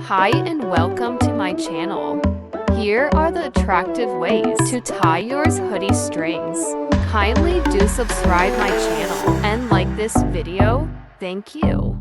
Hi and welcome to my channel. Here are the attractive ways to tie your hoodie strings. Kindly do subscribe my channel and like this video. Thank you.